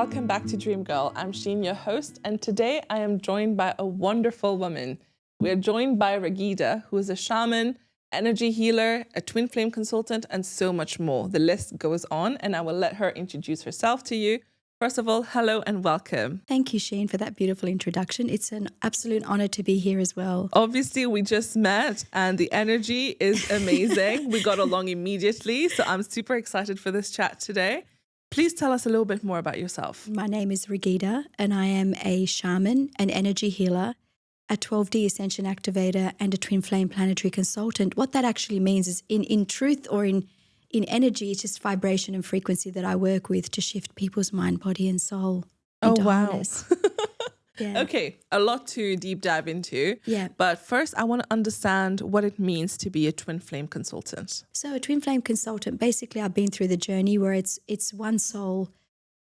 welcome back to Dream Girl. I'm Sheen, your host, and today I am joined by a wonderful woman. We are joined by Raghida, who is a shaman, energy healer, a twin flame consultant, and so much more. The list goes on, and I will let her introduce herself to you. First of all, hello and welcome. Thank you, Sheen, for that beautiful introduction. It's an absolute honor to be here as well. Obviously, we just met and the energy is amazing. We got along immediately, so I'm super excited for this chat today. Please tell us a little bit more about yourself. My name is Raghida, and I am a shaman, an energy healer, a 12D ascension activator, and a twin flame planetary consultant. What that actually means is in truth or in energy, it's just vibration and frequency that I work with to shift people's mind, body, and soul into wholeness. Yeah. Okay, a lot to deep dive into. Yeah. But first, I want to understand what it means to be a twin flame consultant. So a twin flame consultant, basically I've been through the journey where it's one soul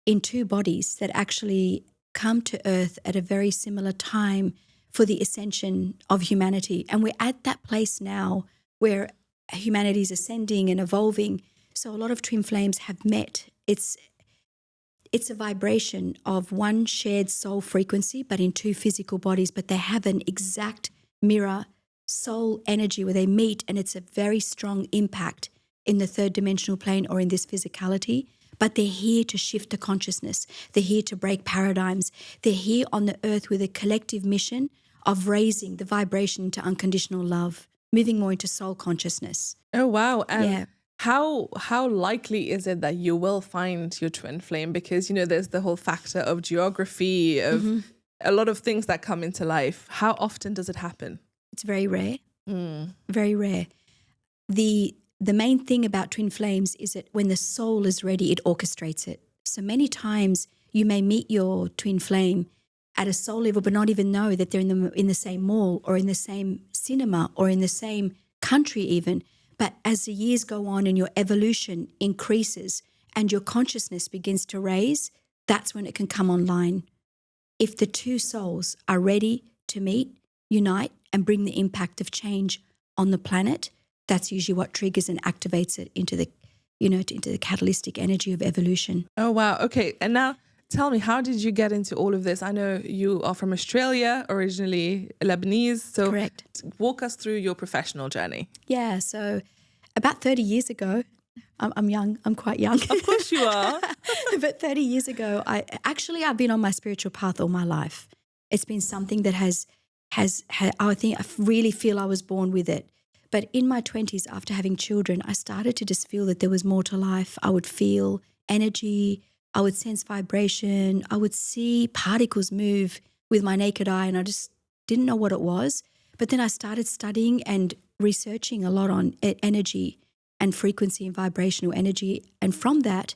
in two bodies that actually come to Earth at a very similar time for the ascension of humanity. And we're at that place now where humanity is ascending and evolving. So a lot of twin flames have met. It's a vibration of one shared soul frequency, but in two physical bodies, but they have an exact mirror soul energy where they meet, and it's a very strong impact in the third dimensional plane or in this physicality. But they're here to shift the consciousness. They're here to break paradigms. They're here on the earth with a collective mission of raising the vibration into unconditional love, moving more into soul consciousness. Oh, wow. And yeah. How likely is it that you will find your twin flame? Because, you know, there's the whole factor of geography, of a lot of things that come into life. How often does it happen? It's very rare. Very rare. The main thing about twin flames is that when the soul is ready, it orchestrates it. So many times you may meet your twin flame at a soul level, but not even know that they're in the same mall or in the same cinema or in the same country even. But as the years go on and your evolution increases and your consciousness begins to raise, that's when it can come online. If the two souls are ready to meet, unite, and bring the impact of change on the planet, that's usually what triggers and activates it into the catalytic energy of evolution. Oh, wow. Okay. And now tell me, how did you get into all of this? I know you are from Australia, originally Lebanese. So correct. Walk us through your professional journey. Yeah. So about 30 years ago, I'm young. I'm quite young. Of course you are. But 30 years ago, I've been on my spiritual path all my life. It's been something that has I think I really feel I was born with it. But in my 20s, after having children, I started to just feel that there was more to life. I would feel energy. I would sense vibration. I would see particles move with my naked eye, and I just didn't know what it was. But then I started studying and researching a lot on energy and frequency and vibrational energy. And from that,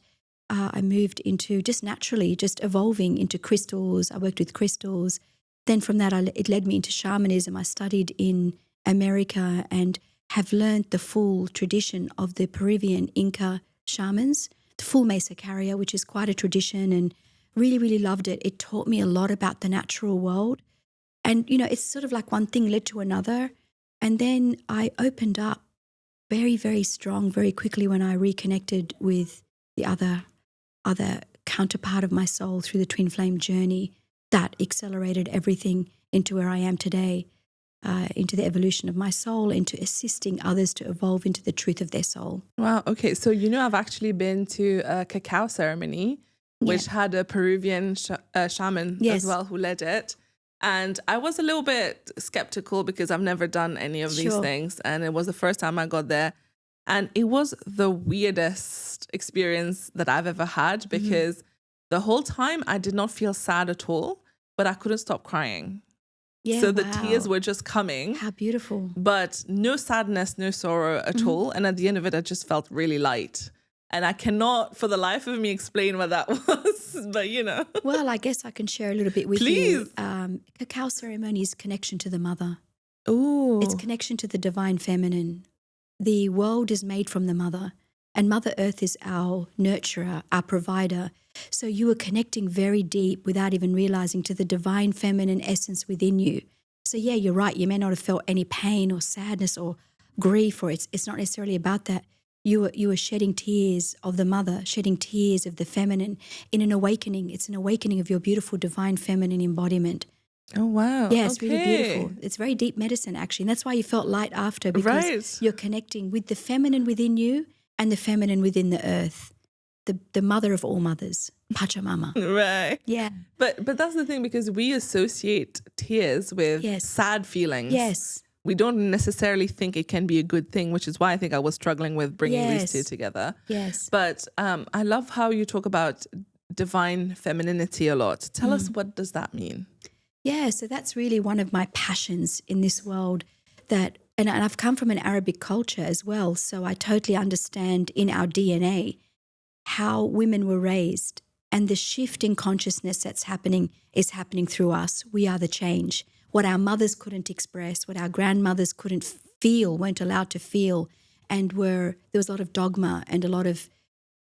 I moved into just naturally just evolving into crystals. I worked with crystals. Then from that, it led me into shamanism. I studied in America and have learned the full tradition of the Peruvian Inca shamans, the full mesa carrier, which is quite a tradition, and really, really loved it. It taught me a lot about the natural world. And, you know, it's sort of like one thing led to another. And then I opened up very, very strong, very quickly when I reconnected with the other counterpart of my soul through the twin flame journey. That accelerated everything into where I am today, into the evolution of my soul, into assisting others to evolve into the truth of their soul. Wow. Okay. So, you know, I've actually been to a cacao ceremony, which had a Peruvian shaman as well who led it. And I was a little bit skeptical because I've never done any of these things. And it was the first time I got there. And it was the weirdest experience that I've ever had because the whole time I did not feel sad at all, but I couldn't stop crying. Yeah, so the tears were just coming. How beautiful. But no sadness, no sorrow at all. And at the end of it, I just felt really light. And I cannot, for the life of me, explain what that was, but you know. Well, I guess I can share a little bit with you. Cacao ceremony is connection to the mother. Ooh. It's connection to the divine feminine. The world is made from the mother, and Mother Earth is our nurturer, our provider. So you are connecting very deep without even realizing to the divine feminine essence within you. So yeah, you're right. You may not have felt any pain or sadness or grief, or it's not necessarily about that. You are shedding tears of the mother, shedding tears of the feminine in an awakening. It's an awakening of your beautiful divine feminine embodiment. Oh, wow. Yeah, it's really beautiful. It's very deep medicine, actually. And that's why you felt light after, because you're connecting with the feminine within you and the feminine within the earth, the mother of all mothers, Pachamama. Right. Yeah. But that's the thing, because we associate tears with sad feelings. Yes. We don't necessarily think it can be a good thing, which is why I think I was struggling with bringing these two together. Yes. But I love how you talk about divine femininity a lot. Tell us, what does that mean? Yeah, so that's really one of my passions in this world, that, and I've come from an Arabic culture as well, so I totally understand in our DNA how women were raised, and the shift in consciousness that's happening is happening through us. We are the change. What our mothers couldn't express, what our grandmothers couldn't feel, weren't allowed to feel, and there was a lot of dogma and a lot of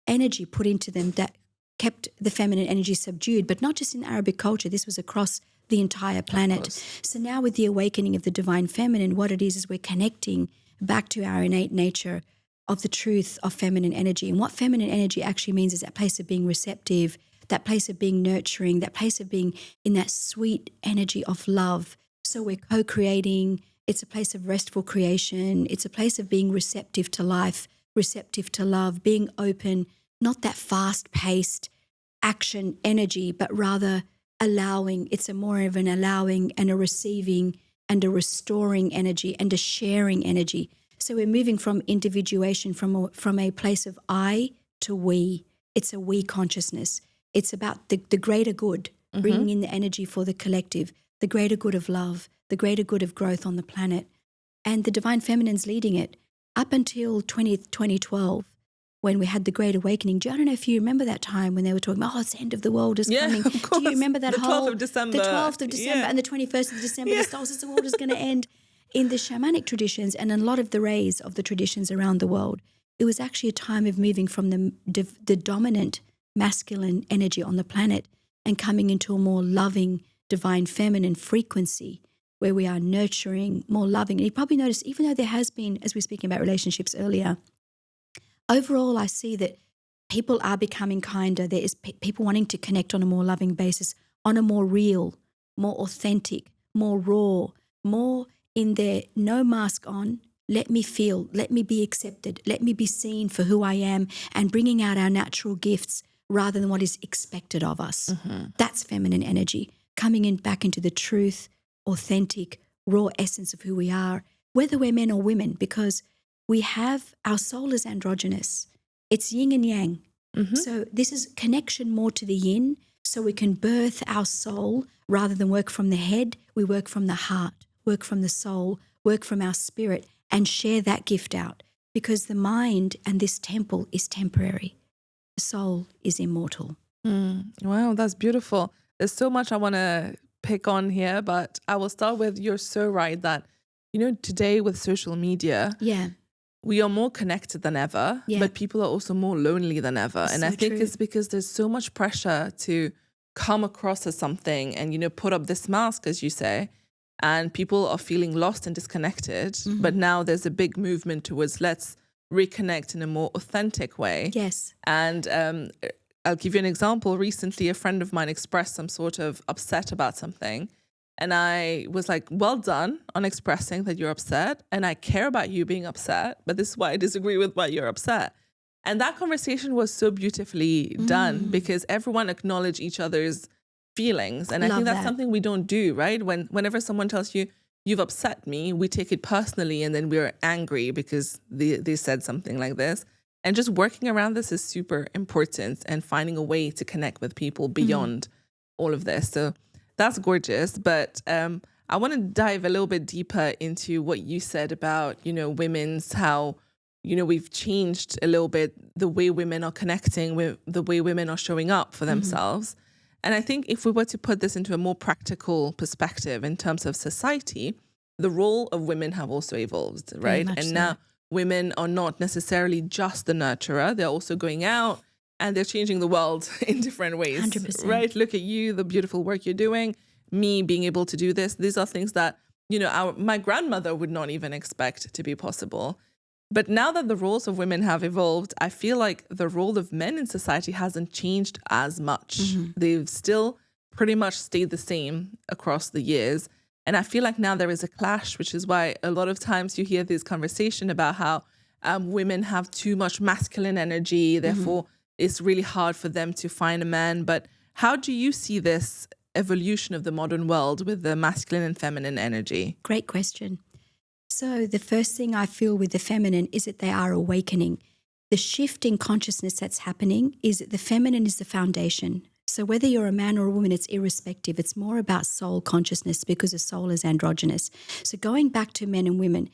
energy put into them that kept the feminine energy subdued, but not just in Arabic culture. This was across the entire planet. So now with the awakening of the divine feminine, what it is we're connecting back to our innate nature of the truth of feminine energy. And what feminine energy actually means is that place of being receptive, that place of being nurturing, that place of being in that sweet energy of love. So we're co-creating. It's a place of restful creation. It's a place of being receptive to life, receptive to love, being open, not that fast-paced action energy, but rather allowing. It's a more of an allowing and a receiving and a restoring energy and a sharing energy. So we're moving from individuation, from a place of I to we. It's a we consciousness. It's about the greater good, bringing in the energy for the collective, the greater good of love, the greater good of growth on the planet. And the divine feminine's leading it up until 2012. When we had the Great Awakening. I don't know if you remember that time when they were talking about, it's the end of the world is coming. Of course. Do you remember that the 12th of December. The 12th of December and the 21st of December, the solstice of the world is going to end. In the shamanic traditions and in a lot of the rays of the traditions around the world, it was actually a time of moving from the dominant masculine energy on the planet and coming into a more loving, divine feminine frequency where we are nurturing, more loving. And you probably noticed, even though there has been, as we were speaking about relationships earlier, overall, I see that people are becoming kinder. There is people wanting to connect on a more loving basis, on a more real, more authentic, more raw, more in their no mask on, let me feel, let me be accepted, let me be seen for who I am, and bringing out our natural gifts rather than what is expected of us. That's feminine energy, coming in back into the truth, authentic, raw essence of who we are, whether we're men or women, because we have, our soul is androgynous. It's yin and yang. So this is connection more to the yin, so we can birth our soul rather than work from the head. We work from the heart, work from the soul, work from our spirit, and share that gift out, because the mind and this temple is temporary. The soul is immortal. Wow, that's beautiful. There's so much I want to pick on here, but I will start with, you're so right that, today with social media, we are more connected than ever, but people are also more lonely than ever. And I think it's because there's so much pressure to come across as something and, put up this mask, as you say, and people are feeling lost and disconnected. But now there's a big movement towards let's reconnect in a more authentic way. Yes. And I'll give you an example. Recently, a friend of mine expressed some sort of upset about something. And I was like, well done on expressing that you're upset. And I care about you being upset, but this is why I disagree with why you're upset. And that conversation was so beautifully done because everyone acknowledged each other's feelings. And I think that's something we don't do, right? Whenever someone tells you, you've upset me, we take it personally and then we're angry because they said something like this. And just working around this is super important and finding a way to connect with people beyond all of this. So that's gorgeous. But I want to dive a little bit deeper into what you said about, women's, how, we've changed a little bit the way women are connecting, with the way women are showing up for themselves. And I think if we were to put this into a more practical perspective in terms of society, the role of women have also evolved, right? And now women are not necessarily just the nurturer. They're also going out and they're changing the world in different ways, 100%. Right? Look at you, the beautiful work you're doing, me being able to do this. These are things that, my grandmother would not even expect to be possible. But now that the roles of women have evolved, I feel like the role of men in society hasn't changed as much. They've still pretty much stayed the same across the years. And I feel like now there is a clash, which is why a lot of times you hear this conversation about how women have too much masculine energy, therefore it's really hard for them to find a man. But how do you see this evolution of the modern world with the masculine and feminine energy? Great question. So the first thing I feel with the feminine is that they are awakening. The shift in consciousness that's happening is that the feminine is the foundation. So whether you're a man or a woman, it's irrespective. It's more about soul consciousness because the soul is androgynous. So going back to men and women,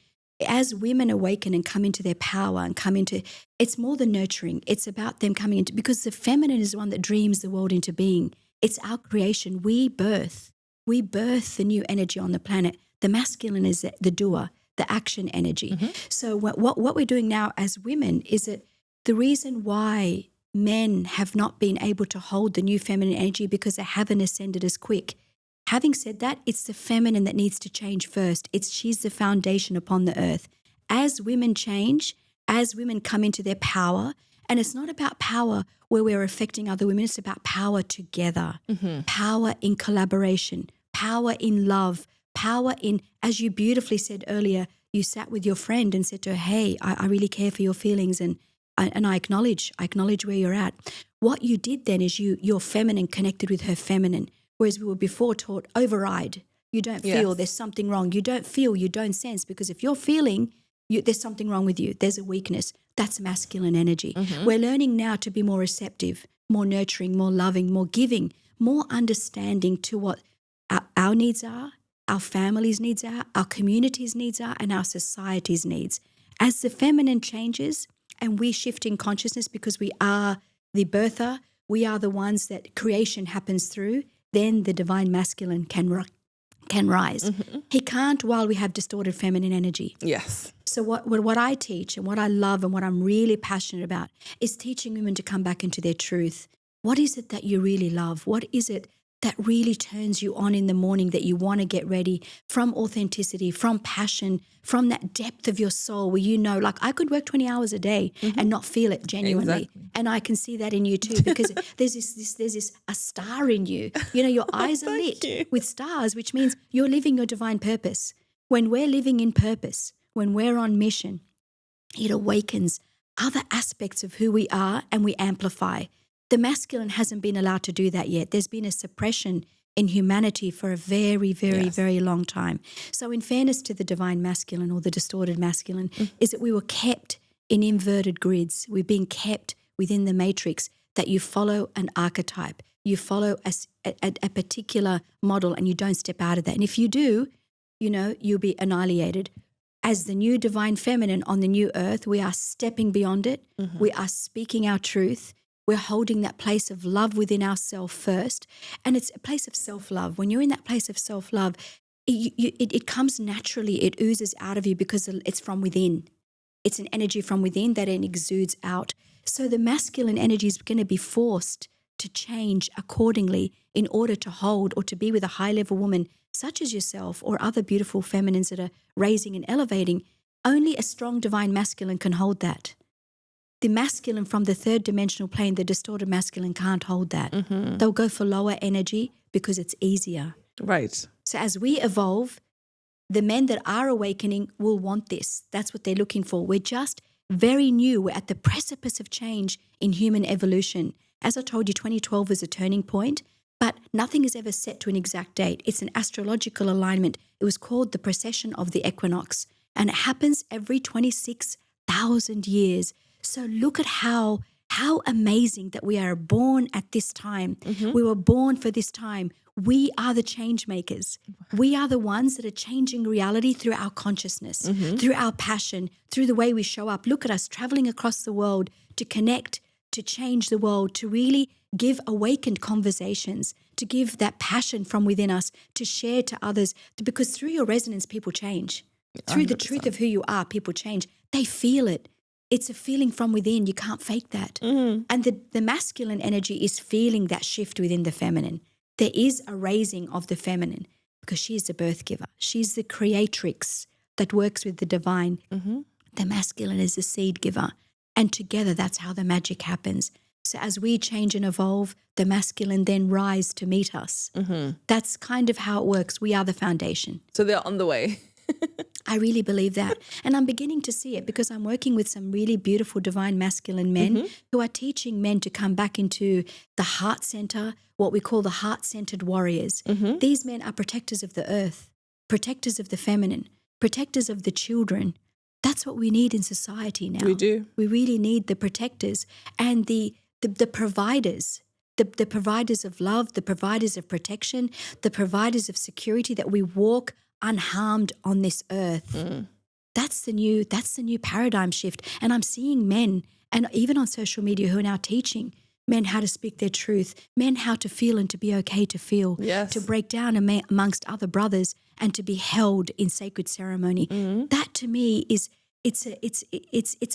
as women awaken and come into their power and come into, it's more than nurturing. It's about them coming into, because the feminine is the one that dreams the world into being. It's our creation. We birth the new energy on the planet. The masculine is the doer, the action energy. So what we're doing now as women is that the reason why men have not been able to hold the new feminine energy because they haven't ascended as quick. Having said that, it's the feminine that needs to change first. She's the foundation upon the earth. As women change, as women come into their power, and it's not about power where we're affecting other women, it's about power together, power in collaboration, power in love, power in, as you beautifully said earlier, you sat with your friend and said to her, hey, I really care for your feelings and I acknowledge where you're at. What you did then is your feminine connected with her feminine, whereas we were before taught override. You don't feel, there's something wrong. You don't feel, you don't sense, because if you're feeling, there's something wrong with you. There's a weakness. That's masculine energy. We're learning now to be more receptive, more nurturing, more loving, more giving, more understanding to what our needs are, our families' needs are, our communities' needs are, and our society's needs. As the feminine changes and we shift in consciousness because we are the birther, we are the ones that creation happens through, then the divine masculine can rise. He can't while we have distorted feminine energy. Yes. So what I teach and what I love and what I'm really passionate about is teaching women to come back into their truth. What is it that you really love? What is it that really turns you on in the morning, that you want to get ready, from authenticity, from passion, from that depth of your soul where you know, like I could work 20 hours a day and not feel it genuinely. Exactly. And I can see that in you too, because there's a star in you. You know, your eyes are lit with stars, which means you're living your divine purpose. When we're living in purpose, when we're on mission, it awakens other aspects of who we are and we amplify. The masculine hasn't been allowed to do that yet. There's been a suppression in humanity for a very, very, very long time. So in fairness to the divine masculine or the distorted masculine, is that we were kept in inverted grids. We're being kept within the matrix that you follow an archetype. You follow a particular model and you don't step out of that. And if you do, you know, you'll be annihilated. As the new divine feminine on the new earth, we are stepping beyond it. We are speaking our truth. We're holding that place of love within ourselves first. And it's a place of self-love. When you're in that place of self-love, it comes naturally. It oozes out of you because it's from within. It's an energy from within that it exudes out. So the masculine energy is going to be forced to change accordingly in order to hold or to be with a high-level woman such as yourself or other beautiful feminines that are raising and elevating. Only a strong divine masculine can hold that. The masculine from the third dimensional plane, the distorted masculine, can't hold that. They'll go for lower energy because it's easier. Right. So as we evolve, the men that are awakening will want this. That's what they're looking for. We're just very new. We're at the precipice of change in human evolution. As I told you, 2012 was a turning point, but nothing is ever set to an exact date. It's an astrological alignment. It was called the precession of the equinox, and it happens every 26,000 years. So look at how amazing that we are born at this time. We were born for this time. We are the change makers. We are the ones that are changing reality through our consciousness, through our passion, through the way we show up. Look at us traveling across the world to connect, to change the world, to really give awakened conversations, to give that passion from within us, to share to others, because through your resonance, people change. Through 100%. The truth of who you are, people change. They feel it. It's a feeling from within. You can't fake that. And the masculine energy is feeling that shift within the feminine. There is a raising of the feminine because she's the birth giver. She's the creatrix that works with the divine. The masculine is the seed giver. And together, that's how the magic happens. So as we change and evolve, the masculine then rise to meet us. That's kind of how it works. We are the foundation. So they're on the way. I really believe that. And I'm beginning to see it because I'm working with some really beautiful divine masculine men who are teaching men to come back into the heart center, what we call the heart-centered warriors. These men are protectors of the earth, protectors of the feminine, protectors of the children. That's what we need in society now. We do. We really need the protectors and the providers, the providers of love, the providers of protection, the providers of security, that we walk unharmed on this earth. That's the new paradigm shift. And I'm seeing men, and even on social media, who are now teaching men how to speak their truth, men how to feel and to be okay to feel, to break down amongst other brothers and to be held in sacred ceremony. That to me is it's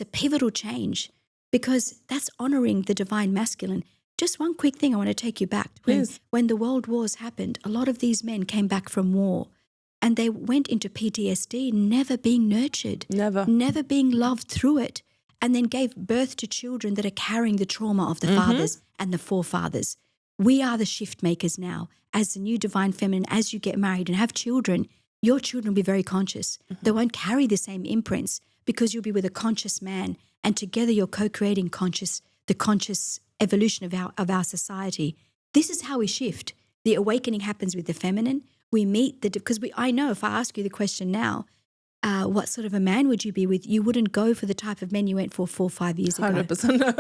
a pivotal change, because that's honoring the divine masculine. Just one quick thing I want to take you back. When the world wars happened, a lot of these men came back from war and they went into PTSD, never being nurtured, never being loved through it, and then gave birth to children that are carrying the trauma of the fathers and the forefathers. We are the shift makers now. As the new divine feminine, as you get married and have children, your children will be very conscious. They won't carry the same imprints because you'll be with a conscious man, and together you're co-creating the conscious evolution of our society. This is how we shift. The awakening happens with the feminine. We meet because I know if I ask you the question now, what sort of a man would you be with? You wouldn't go for the type of men you went for 4 or 5 years ago. 100% no.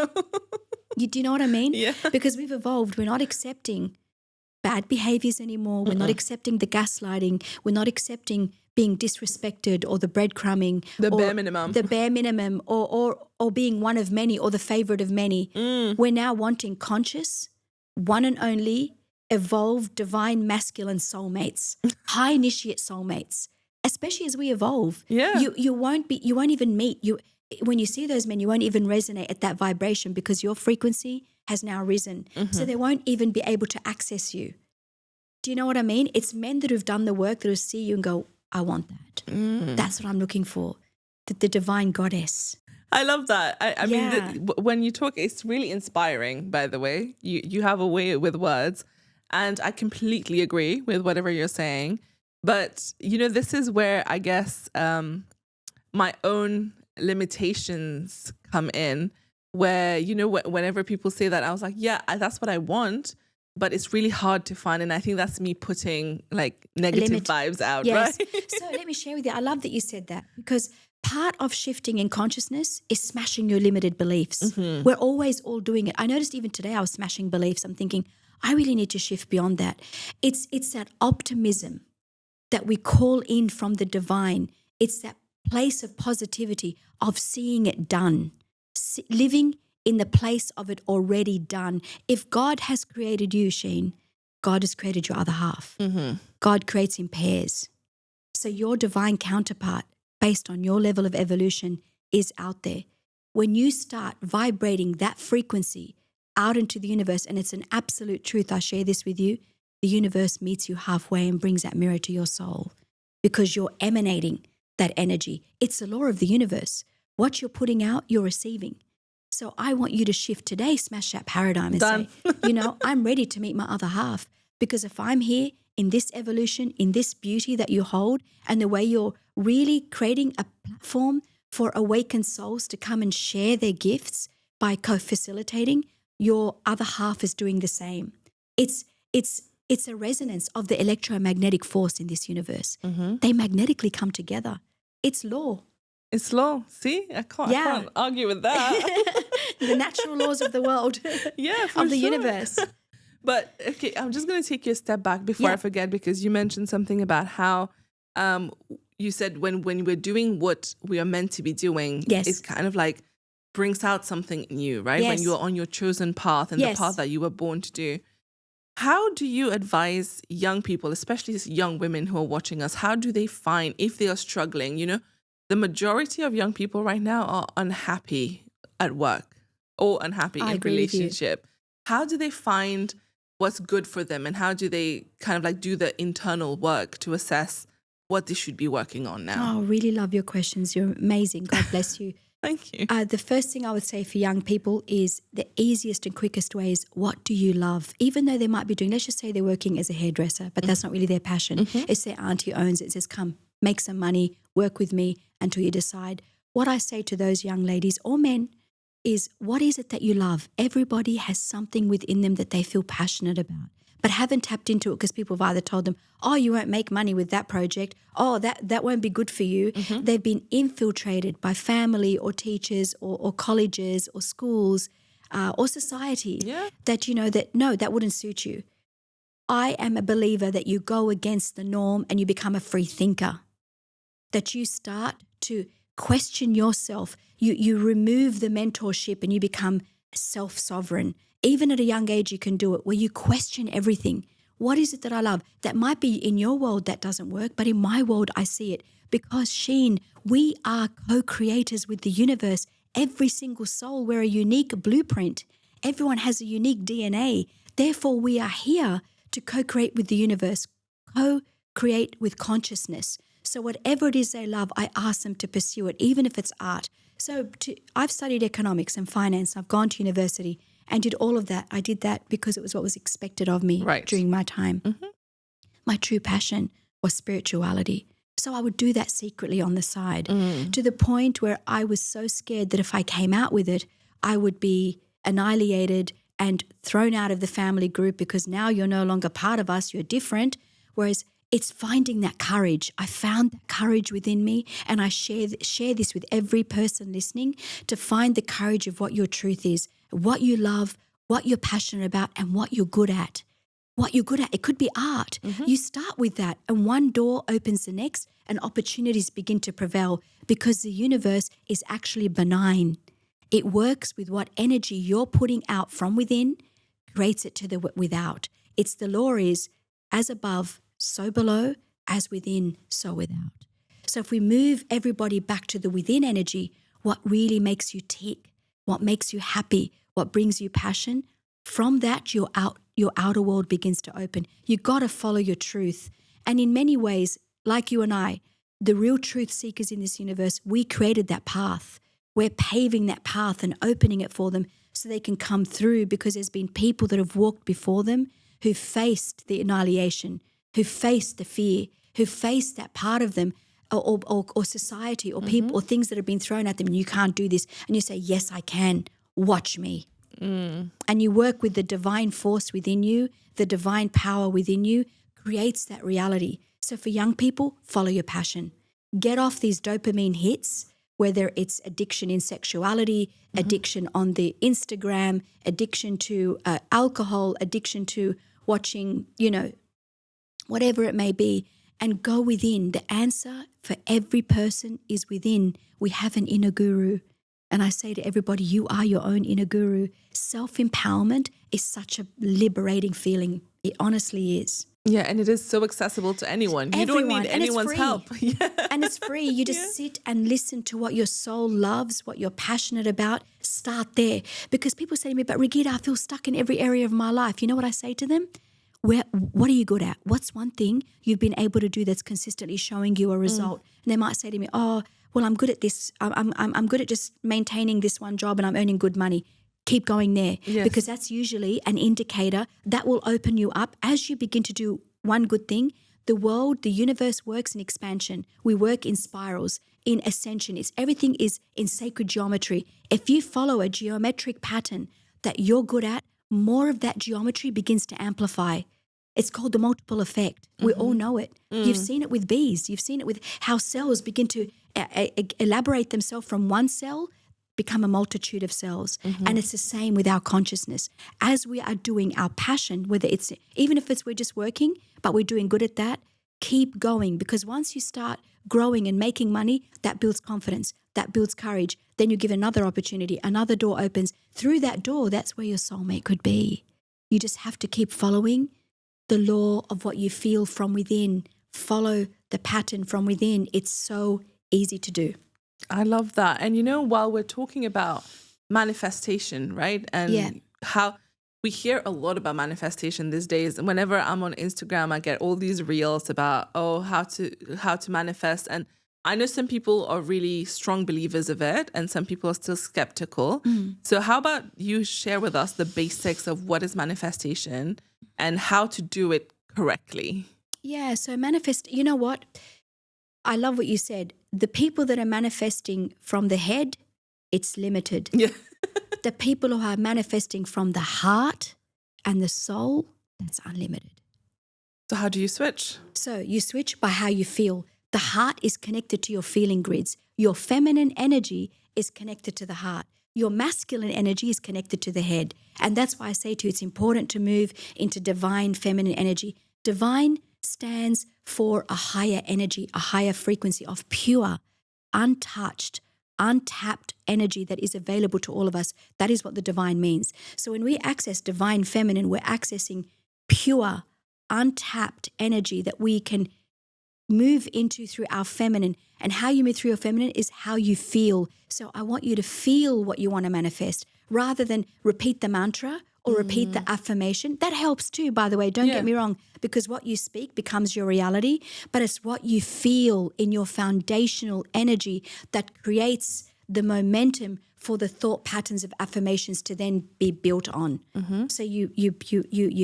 Do you know what I mean? Yeah. Because we've evolved. We're not accepting bad behaviors anymore. We're not accepting the gaslighting. We're not accepting being disrespected or the breadcrumbing. The bare minimum. The bare minimum or being one of many or the favorite of many. We're now wanting conscious, one and only, evolved, divine, masculine soulmates, high initiate soulmates, especially as we evolve. Yeah. You won't even meet. When you see those men, you won't even resonate at that vibration because your frequency has now risen. So they won't even be able to access you. Do you know what I mean? It's men that have done the work that will see you and go, I want that. That's what I'm looking for. The divine goddess. I love that. I mean, when you talk, it's really inspiring, by the way. You have a way with words, and I completely agree with whatever you're saying. But, this is where I guess my own limitations come in, where, whenever people say that, I was like, yeah, that's what I want, but it's really hard to find. And I think that's me putting like negative vibes out, right? So let me share with you. I love that you said that, because part of shifting in consciousness is smashing your limited beliefs. We're always all doing it. I noticed even today I was smashing beliefs. I'm thinking, I really need to shift beyond that. It's that optimism that we call in from the divine. It's that place of positivity, of seeing it done, living in the place of it already done. If God has created you, Sheen, God has created your other half. God creates in pairs. So your divine counterpart, based on your level of evolution, is out there. When you start vibrating that frequency out into the universe, and it's an absolute truth, I share this with you, the universe meets you halfway and brings that mirror to your soul, because you're emanating that energy. It's the law of the universe. What you're putting out, you're receiving. So I want you to shift today, smash that paradigm and say, I'm ready to meet my other half, because if I'm here in this evolution, in this beauty that you hold, and the way you're really creating a platform for awakened souls to come and share their gifts by co-facilitating, your other half is doing the same. It's a resonance of the electromagnetic force in this universe. They magnetically come together. It's law. It's law. See, I can't argue with that. The natural laws of the world. Of the universe. But okay, I'm just going to take you a step back before I forget, because you mentioned something about how you said when we're doing what we are meant to be doing, it's kind of like brings out something in you, right? When you're on your chosen path and the path that you were born to do. How do you advise young people, especially young women who are watching us, how do they find, if they are struggling, the majority of young people right now are unhappy at work or unhappy in relationship. How do they find what's good for them, and how do they kind of like do the internal work to assess what they should be working on now? Oh, really love your questions. You're amazing. God bless you. Thank you. The first thing I would say for young people is the easiest and quickest way is, what do you love? Even though they might be doing, let's just say they're working as a hairdresser, but that's not really their passion. It's their auntie owns it, says, come, make some money, work with me until you decide. What I say to those young ladies or men is, what is it that you love? Everybody has something within them that they feel passionate about, but haven't tapped into it because people have either told them, oh, you won't make money with that project. Oh, that won't be good for you. They've been infiltrated by family or teachers or colleges or schools or society that, that, no, that wouldn't suit you. I am a believer that you go against the norm and you become a free thinker, that you start to question yourself. You remove the mentorship and you become self-sovereign. Even at a young age, you can do it, where you question everything. What is it that I love? That might be in your world that doesn't work, but in my world, I see it. Because, Sheen, we are co-creators with the universe. Every single soul, we're a unique blueprint. Everyone has a unique DNA. Therefore, we are here to co-create with the universe, co-create with consciousness. So whatever it is they love, I ask them to pursue it, even if it's art. So I've studied economics and finance. I've gone to university and did all of that. I did that because it was what was expected of me during my time. My true passion was spirituality. So I would do that secretly on the side to the point where I was so scared that if I came out with it, I would be annihilated and thrown out of the family group, because now you're no longer part of us, you're different. Whereas it's finding that courage. I found that courage within me, and I share this with every person listening, to find the courage of what your truth is, what you love, what you're passionate about, and what you're good at. What you're good at. It could be art. You start with that, and one door opens the next, and opportunities begin to prevail, because the universe is actually benign. It works with what energy you're putting out from within, creates it to the without. It's the law is, as above, so below, as within, so without. So if we move everybody back to the within energy, what really makes you tick, what makes you happy, what brings you passion, from that your outer world begins to open. You got to follow your truth. And in many ways, like you and I, the real truth seekers in this universe, we created that path. We're paving that path and opening it for them so they can come through, because there's been people that have walked before them who faced the annihilation, who faced the fear, who faced that part of them, or society, or people, or things that have been thrown at them. And you can't do this. And you say, yes, I can. Watch me. And you work with the divine force within you, the divine power within you creates that reality. So for young people, follow your passion. Get off these dopamine hits, whether it's addiction in sexuality, addiction on the Instagram, addiction to alcohol, addiction to watching, whatever it may be, and go within. The answer for every person is within. We have an inner guru. And I say to everybody, you are your own inner guru. Self-empowerment is such a liberating feeling. It honestly is. Yeah, and it is so accessible to anyone. You don't need anyone's help. And it's free. You just sit and listen to what your soul loves, what you're passionate about. Start there. Because people say to me, but Raghida, I feel stuck in every area of my life. You know what I say to them? What are you good at? What's one thing you've been able to do that's consistently showing you a result? And they might say to me, oh, well, I'm good at this. I'm good at just maintaining this one job and I'm earning good money. Keep going there. Yes. Because that's usually an indicator that will open you up. As you begin to do one good thing, the world, the universe works in expansion. We work in spirals, in ascension. Everything is in sacred geometry. If you follow a geometric pattern that you're good at, more of that geometry begins to amplify. It's called the multiple effect. We all know it. You've seen it with bees. You've seen it with how cells begin to elaborate themselves from one cell, become a multitude of cells. And it's the same with our consciousness. As we are doing our passion, whether it's, even if we're just working, but we're doing good at that, keep going. Because once you start growing and making money, that builds confidence, that builds courage. Then you give another opportunity, another door opens. Through that door, that's where your soulmate could be. You just have to keep following the law of what you feel from within. Follow the pattern from within. It's so easy to do. I love that. And while we're talking about manifestation, right? And how we hear a lot about manifestation these days. And whenever I'm on Instagram, I get all these reels about, how to manifest. And I know some people are really strong believers of it and some people are still skeptical. So how about you share with us the basics of what is manifestation and how to do it correctly? Yeah, so you know what? I love what you said. The people that are manifesting from the head, it's limited. Yeah. The people who are manifesting from the heart and the soul, that's unlimited. So how do you switch? So you switch by how you feel. The heart is connected to your feeling grids. Your feminine energy is connected to the heart. Your masculine energy is connected to the head. And that's why I say to you, it's important to move into divine feminine energy. Divine stands for a higher energy, a higher frequency of pure, untouched, untapped energy that is available to all of us. That is what the divine means. So when we access divine feminine, we're accessing pure, untapped energy that we can move into through our feminine. And how you move through your feminine is how you feel. So I want you to feel what you want to manifest rather than repeat the mantra or repeat the affirmation. That helps too, by the way. Don't get me wrong, because what you speak becomes your reality, but it's what you feel in your foundational energy that creates the momentum for the thought patterns of affirmations to then be built on. So you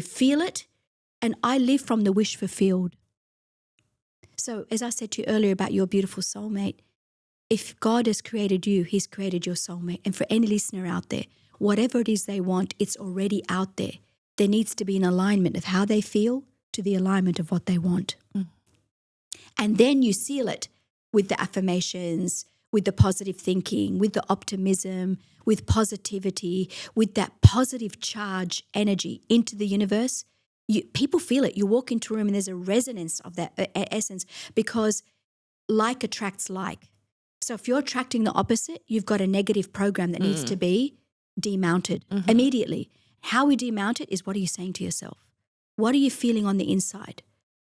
feel it, and I live from the wish fulfilled. So as I said to you earlier about your beautiful soulmate, if God has created you, he's created your soulmate. And for any listener out there, whatever it is they want, it's already out there. There needs to be an alignment of how they feel to the alignment of what they want. And then you seal it with the affirmations, with the positive thinking, with the optimism, with positivity, with that positive charge energy into the universe. People feel it. You walk into a room and there's a resonance of that essence because like attracts like. So if you're attracting the opposite, you've got a negative program that needs to be demounted immediately. How we demount it is, what are you saying to yourself? What are you feeling on the inside?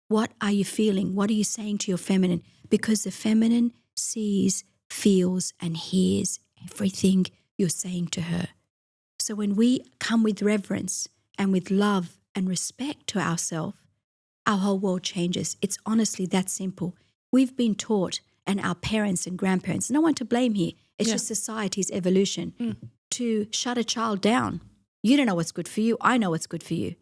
What are you feeling? What are you saying to your feminine? Because the feminine sees, feels, and hears everything you're saying to her. So when we come with reverence and with love and respect to ourselves, our whole world changes. It's honestly that simple. We've been taught, and our parents and grandparents, no one to blame here, it's just society's evolution, to shut a child down. You don't know what's good for you. I know what's good for you.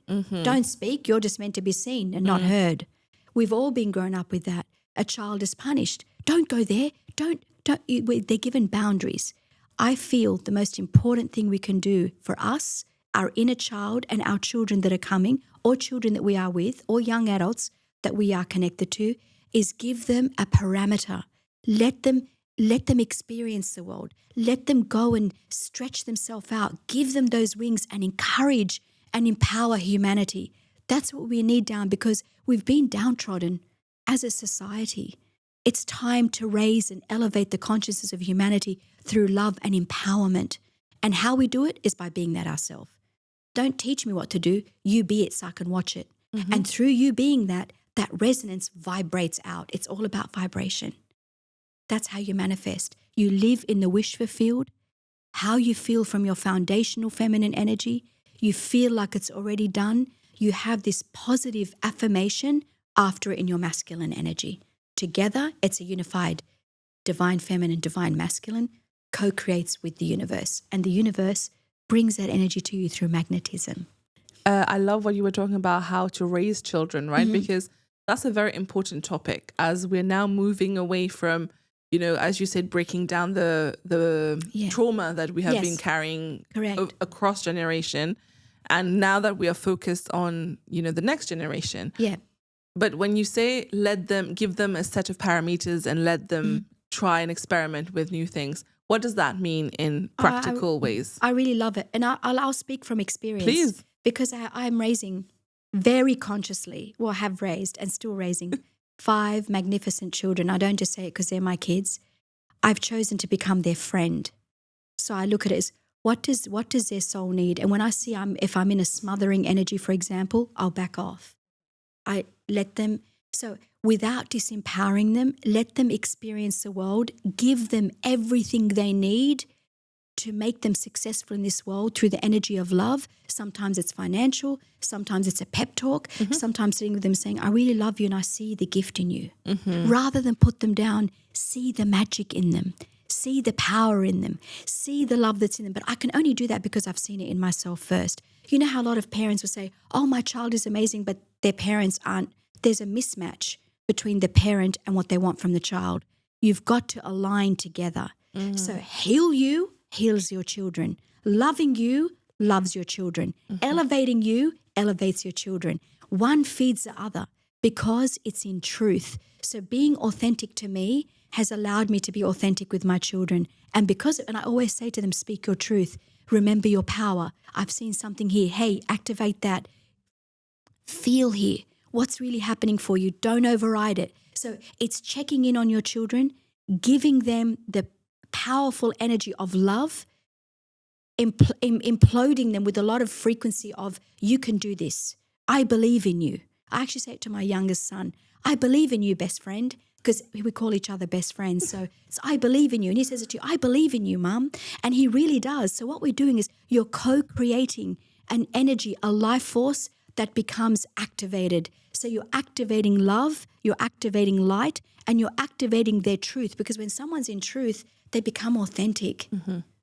Don't speak. You're just meant to be seen and not heard. We've all been grown up with that. A child is punished. Don't go there. Don't. They're given boundaries. I feel the most important thing we can do for us, our inner child, and our children that are coming, or children that we are with, or young adults that we are connected to, is give them a parameter. Let them experience the world. Let them go and stretch themselves out. Give them those wings and encourage and empower humanity. That's what we need down, because we've been downtrodden as a society. It's time to raise and elevate the consciousness of humanity through love and empowerment. And how we do it is by being that ourselves. Don't teach me what to do. You be it so I can watch it. And through you being that resonance vibrates out. It's all about vibration. That's how you manifest. You live in the wish fulfilled, how you feel from your foundational feminine energy. You feel like it's already done. You have this positive affirmation after it in your masculine energy. Together, it's a unified divine feminine, divine masculine, co-creates with the universe. And the universe brings that energy to you through magnetism. I love what you were talking about, how to raise children, right? Because that's a very important topic as we're now moving away from, as you said, breaking down the trauma that we have been carrying across generation. And now that we are focused on, the next generation. Yeah. But when you say give them a set of parameters and let them try and experiment with new things, what does that mean in practical ways? I really love it. And I'll speak from experience. Please. Because I'm raising very consciously, have raised and still raising 5 magnificent children. I don't just say it because they're my kids. I've chosen to become their friend. So I look at it as, what does their soul need? And when I see if I'm in a smothering energy, for example, I'll back off. I let them, so without disempowering them, let them experience the world, give them everything they need to make them successful in this world through the energy of love. Sometimes it's financial, sometimes it's a pep talk, sometimes sitting with them saying, I really love you and I see the gift in you. Rather than put them down, see the magic in them, see the power in them, see the love that's in them. But I can only do that because I've seen it in myself first. You know how a lot of parents will say, oh, my child is amazing, but their parents aren't. There's a mismatch between the parent and what they want from the child. You've got to align together. So heal you heals your children. Loving you loves your children. Elevating you elevates your children. One feeds the other because it's in truth. So being authentic to me has allowed me to be authentic with my children. And I always say to them, speak your truth. Remember your power. I've seen something here. Hey, activate that. Feel here. What's really happening for you? Don't override it. So it's checking in on your children, giving them the powerful energy of love, imploding them with a lot of frequency of, you can do this. I believe in you. I actually say it to my youngest son, I believe in you, best friend, because we call each other best friends. So it's, I believe in you. And he says it to you, I believe in you, Mum. And he really does. So what we're doing is you're co-creating an energy, a life force that becomes activated. So you're activating love, you're activating light, and you're activating their truth. Because when someone's in truth, they become authentic.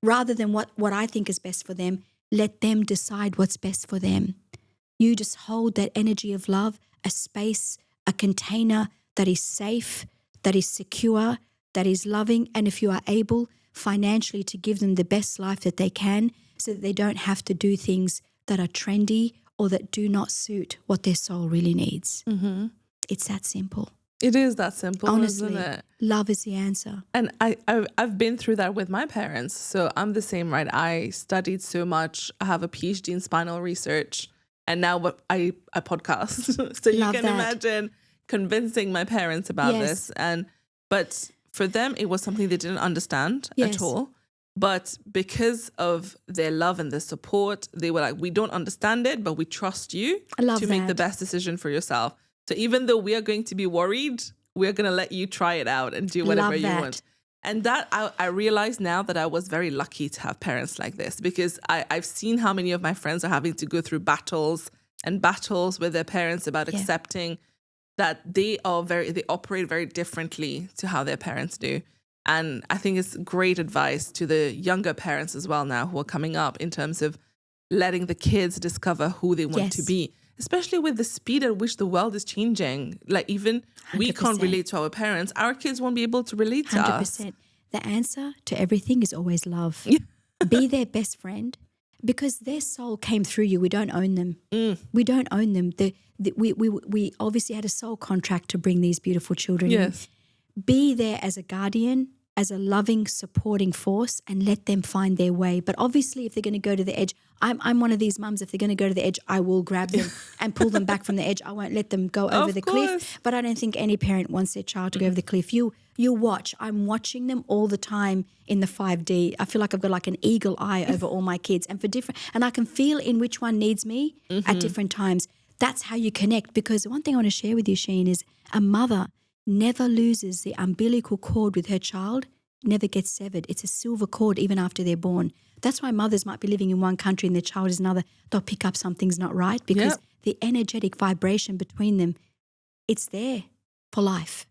Rather than what I think is best for them, let them decide what's best for them. You just hold that energy of love, a space, a container that is safe, that is secure, that is loving. And if you are able financially to give them the best life that they can so that they don't have to do things that are trendy or that do not suit what their soul really needs. It's that simple. It is that simple, honestly, isn't it? Love is the answer. And I've been through that with my parents. So I'm the same, right? I studied so much. I have a PhD in spinal research. And now I podcast. So you Love can that. imagine convincing my parents about this. But for them, it was something they didn't understand at all. But because of their love and their support, they were like, we don't understand it, but we trust you to make the best decision for yourself. So even though we are going to be worried, we're going to let you try it out and do whatever you want. And that I realize now that I was very lucky to have parents like this, because I've seen how many of my friends are having to go through battles with their parents about accepting that they operate very differently to how their parents do. And I think it's great advice to the younger parents as well now who are coming up in terms of letting the kids discover who they want to be, especially with the speed at which the world is changing. Like even 100%. We can't relate to our parents. Our kids won't be able to relate to 100%. Us. The answer to everything is always love. Be their best friend because their soul came through you. We don't own them. We don't own them. We obviously had a soul contract to bring these beautiful children in. Be there as a guardian, as a loving, supporting force, and let them find their way. But obviously, if they're going to go to the edge, I'm one of these mums. If they're going to go to the edge, I will grab them and pull them back from the edge. I won't let them go over the cliff. But I don't think any parent wants their child to go over the cliff. You watch. I'm watching them all the time in the 5D. I feel like I've got like an eagle eye over all my kids, and I can feel in which one needs me at different times. That's how you connect. Because one thing I want to share with you, Sheen, is a mother never loses the umbilical cord with her child, never gets severed. It's a silver cord even after they're born. That's why mothers might be living in one country and their child is another. They'll pick up something's not right because the energetic vibration between them, it's there for life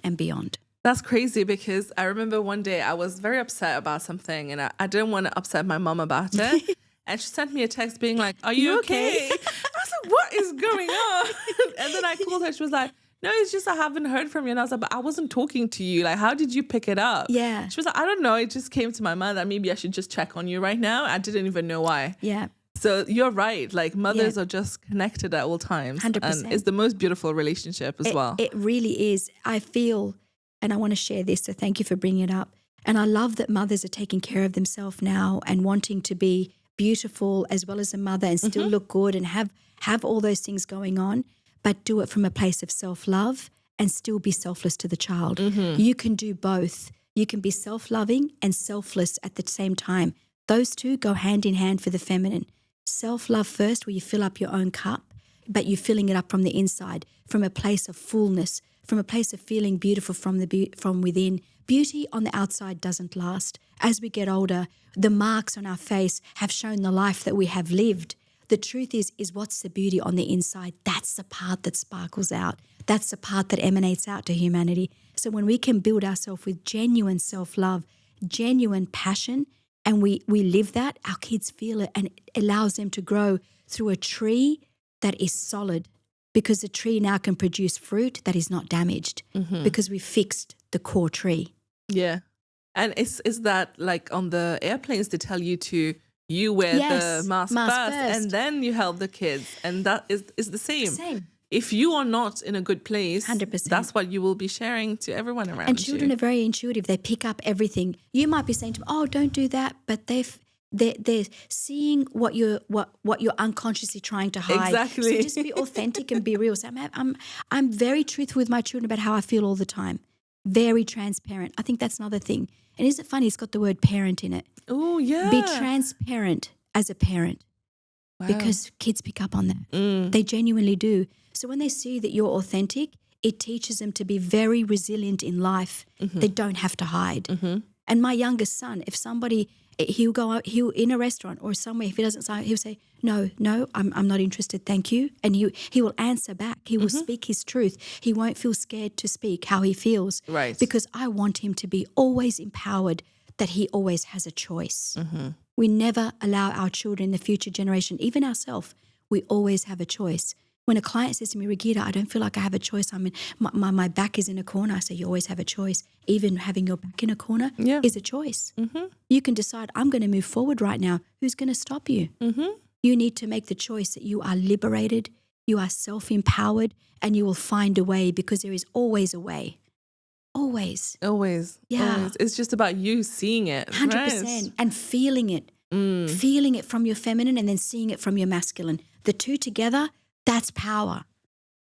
and beyond. That's crazy because I remember one day I was very upset about something and I didn't want to upset my mom about it. And she sent me a text being like, are you okay? I was like, what is going on? And then I called her. She was like, no, it's just I haven't heard from you. And I was like, but I wasn't talking to you. Like, how did you pick it up? Yeah. She was like, I don't know. It just came to my mind that maybe I should just check on you right now. I didn't even know why. Yeah. So you're right. Like mothers are just connected at all times. 100%. And it's the most beautiful relationship as well. It really is. I feel, and I want to share this, so thank you for bringing it up. And I love that mothers are taking care of themselves now and wanting to be beautiful as well as a mother and still look good and have all those things going on, but do it from a place of self-love and still be selfless to the child. You can do both. You can be self-loving and selfless at the same time. Those two go hand in hand for the feminine. Self-love first, where you fill up your own cup, but you're filling it up from the inside, from a place of fullness, from a place of feeling beautiful from within. Beauty on the outside doesn't last. As we get older, the marks on our face have shown the life that we have lived. The truth is what's the beauty on the inside? That's the part that sparkles out. That's the part that emanates out to humanity. So when we can build ourselves with genuine self-love, genuine passion, and we live that, our kids feel it, and it allows them to grow through a tree that is solid, because the tree now can produce fruit that is not damaged because we fixed the core tree. Yeah. And is that like on the airplanes they tell you to wear the mask first and then you help the kids, and that is the same. If you are not in a good place, 100%. That's what you will be sharing to everyone around you. And children are very intuitive. They pick up everything. You might be saying to them, "Oh, don't do that," but they're seeing what you're unconsciously trying to hide. Exactly. So just be authentic and be real. So I'm very truthful with my children about how I feel all the time. Very transparent. I think that's another thing. And isn't it funny? It's got the word parent in it. Oh, yeah. Be transparent as a parent. Wow. Because kids pick up on that. They genuinely do. So when they see that you're authentic, it teaches them to be very resilient in life. They don't have to hide. And my youngest son, if somebody, he'll go out, he'll in a restaurant or somewhere, if he doesn't say, he'll say, no, I'm not interested, thank you. And he will answer back. He will speak his truth. He won't feel scared to speak how he feels. Right. Because I want him to be always empowered, that he always has a choice. We never allow our children, the future generation, even ourselves, we always have a choice. When a client says to me, "Raghida, I don't feel like I have a choice. My back is in a corner," I say, "You always have a choice." Even having your back in a corner is a choice. You can decide, "I'm going to move forward right now." Who's going to stop you? You need to make the choice that you are liberated, you are self-empowered, and you will find a way, because there is always a way. Always. Always. Yeah. Always. It's just about you seeing it. 100%. Right? And feeling it. Feeling it from your feminine and then seeing it from your masculine. The two together, that's power.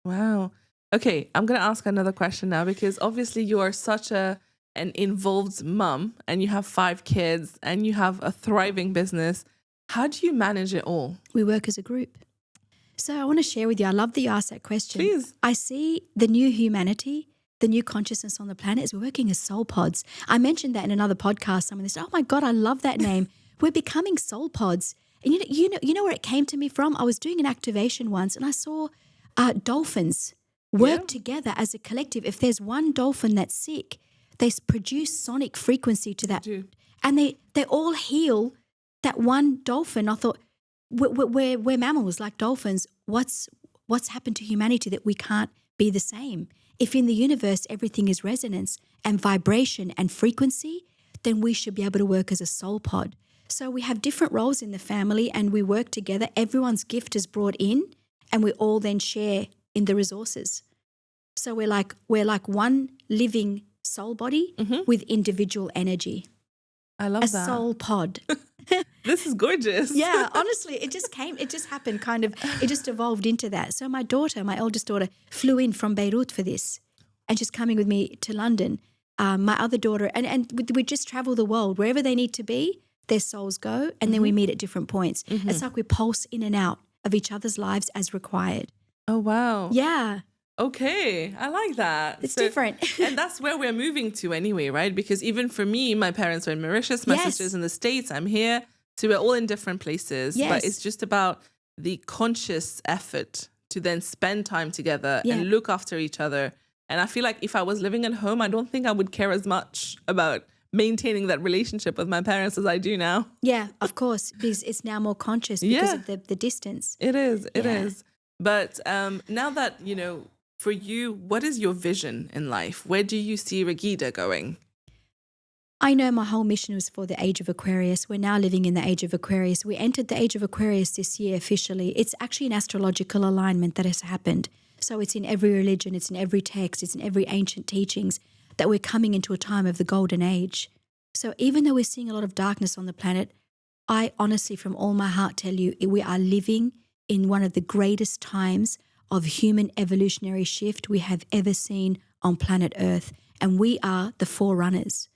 Wow. Okay, I'm going to ask another question now, because obviously you are such an involved mum, and you have 5 kids and you have a thriving business. How do you manage it all? We work as a group. So I want to share with you, I love that you asked that question. Please. I see the new humanity, the new consciousness on the planet is we're working as soul pods. I mentioned that in another podcast. Someone said, "Oh my God, I love that name." We're becoming soul pods. And you know where it came to me from? I was doing an activation once and I saw dolphins work together as a collective. If there's one dolphin that's sick, they produce sonic frequency to that. And they all heal that one dolphin. I thought, we're mammals like dolphins. What's happened to humanity that we can't be the same? If in the universe everything is resonance and vibration and frequency, then we should be able to work as a soul pod. So we have different roles in the family and we work together. Everyone's gift is brought in and we all then share in the resources. So we're like one living soul body with individual energy. I love that. A soul pod. This is gorgeous. Yeah, honestly, it just happened kind of, it just evolved into that. So my eldest daughter, flew in from Beirut for this and she's coming with me to London. My other daughter, and we just travel the world. Wherever they need to be, their souls go, and then we meet at different points. It's like we pulse in and out of each other's lives as required. Oh, wow. Yeah. Okay, I like that. It's different. And that's where we're moving to anyway, right? Because even for me, my parents are in Mauritius, my sister's in the States, I'm here. So we're all in different places. Yes. But it's just about the conscious effort to then spend time together and look after each other. And I feel like if I was living at home, I don't think I would care as much about maintaining that relationship with my parents as I do now. Yeah, of course, because it's now more conscious because of the distance. It is. But now that, for you, what is your vision in life? Where do you see Raghida going? I know my whole mission was for the age of Aquarius. We're now living in the age of Aquarius. We entered the age of Aquarius this year officially. It's actually an astrological alignment that has happened. So it's in every religion, it's in every text, it's in every ancient teachings that we're coming into a time of the golden age. So even though we're seeing a lot of darkness on the planet, I honestly, from all my heart, tell you, we are living in one of the greatest times of human evolutionary shift we have ever seen on planet Earth. And we are the forerunners.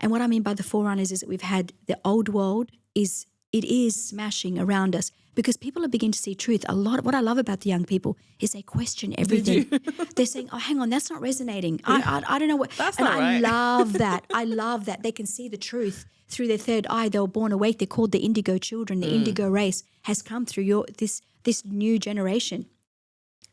And what I mean by the forerunners is that we've had the old world is It is smashing around us because people are beginning to see truth. A lot. What I love about the young people is they question everything. They're saying, "Oh, hang on, that's not resonating. I don't know what." That's and not I right. love that. I love that they can see the truth through their third eye. They were born awake. They're called the indigo children. The indigo race has come through this new generation.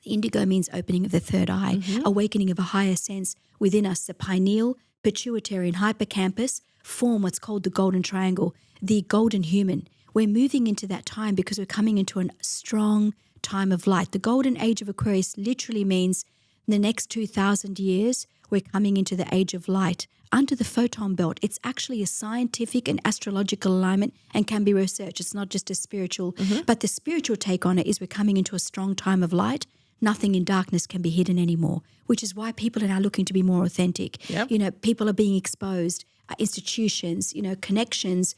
Indigo means opening of the third eye, awakening of a higher sense within us. The pineal, pituitary, and hippocampus form what's called the golden triangle, the golden human. We're moving into that time because we're coming into a strong time of light. The golden age of Aquarius literally means the next 2,000 years, we're coming into the age of light under the photon belt. It's actually a scientific and astrological alignment and can be researched. It's not just a spiritual, but the spiritual take on it is we're coming into a strong time of light. Nothing in darkness can be hidden anymore, which is why people are now looking to be more authentic. Yep. You know, people are being exposed, institutions, you know, connections,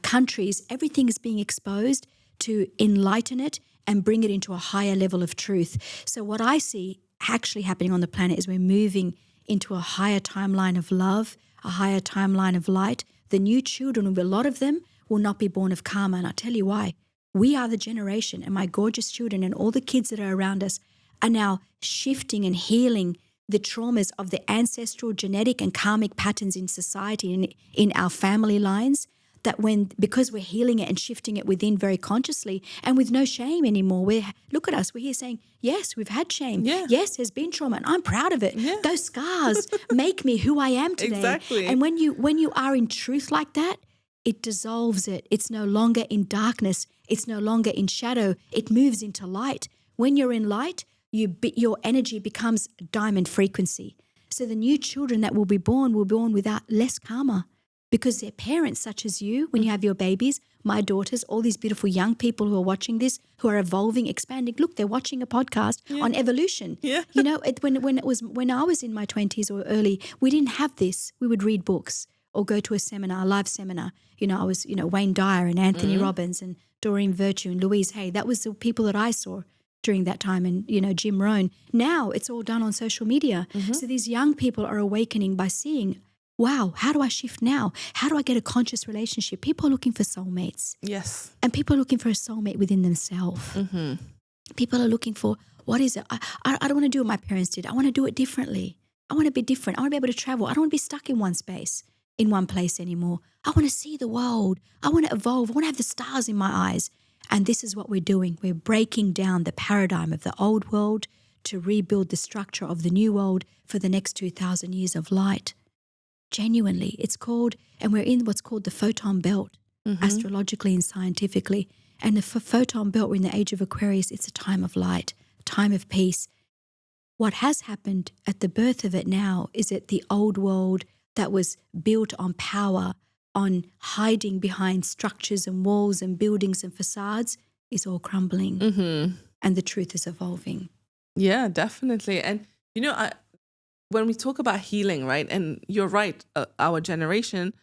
countries, everything is being exposed to enlighten it and bring it into a higher level of truth. So what I see actually happening on the planet is we're moving into a higher timeline of love, a higher timeline of light. The new children, a lot of them will not be born of karma, and I'll tell you why. We are the generation, and my gorgeous children and all the kids that are around us are now shifting and healing the traumas of the ancestral, genetic, and karmic patterns in society and in our family lines. That because we're healing it and shifting it within very consciously and with no shame anymore. Look at us, we're here saying, yes, we've had shame. Yeah. Yes, there's been trauma, and I'm proud of it. Yeah. Those scars make me who I am today. Exactly. And when you are in truth like that, it dissolves it. It's no longer in darkness. It's no longer in shadow. It moves into light. When you're in light, your energy becomes diamond frequency. So the new children that will be born without less karma because their parents, such as you, when you have your babies, my daughters, all these beautiful young people who are watching this, who are evolving, expanding. Look, they're watching a podcast on evolution. Yeah. You know, when I was in my 20s or early, we didn't have this. We would read books or go to a seminar, a live seminar. You know, I was, Wayne Dyer and Anthony Robbins and Doreen Virtue and Louise Hay. That was the people that I saw during that time, and, Jim Rohn. Now it's all done on social media. So these young people are awakening by seeing, wow, how do I shift now? How do I get a conscious relationship? People are looking for soulmates. Yes. And people are looking for a soulmate within themselves. People are looking for, what is it? I don't want to do what my parents did. I want to do it differently. I want to be different. I want to be able to travel. I don't want to be stuck in one space, in one place anymore. I want to see the world. I want to evolve. I want to have the stars in my eyes. And this is what we're doing. We're breaking down the paradigm of the old world to rebuild the structure of the new world for the next 2,000 years of light. Genuinely, it's called, and we're in what's called the photon belt, astrologically and scientifically. And the photon belt, we're in the age of Aquarius, it's a time of light, time of peace. What has happened at the birth of it now is that the old world that was built on power, on hiding behind structures and walls and buildings and facades is all crumbling. And the truth is evolving. Yeah, definitely. And, when we talk about healing, right, and you're right, our generation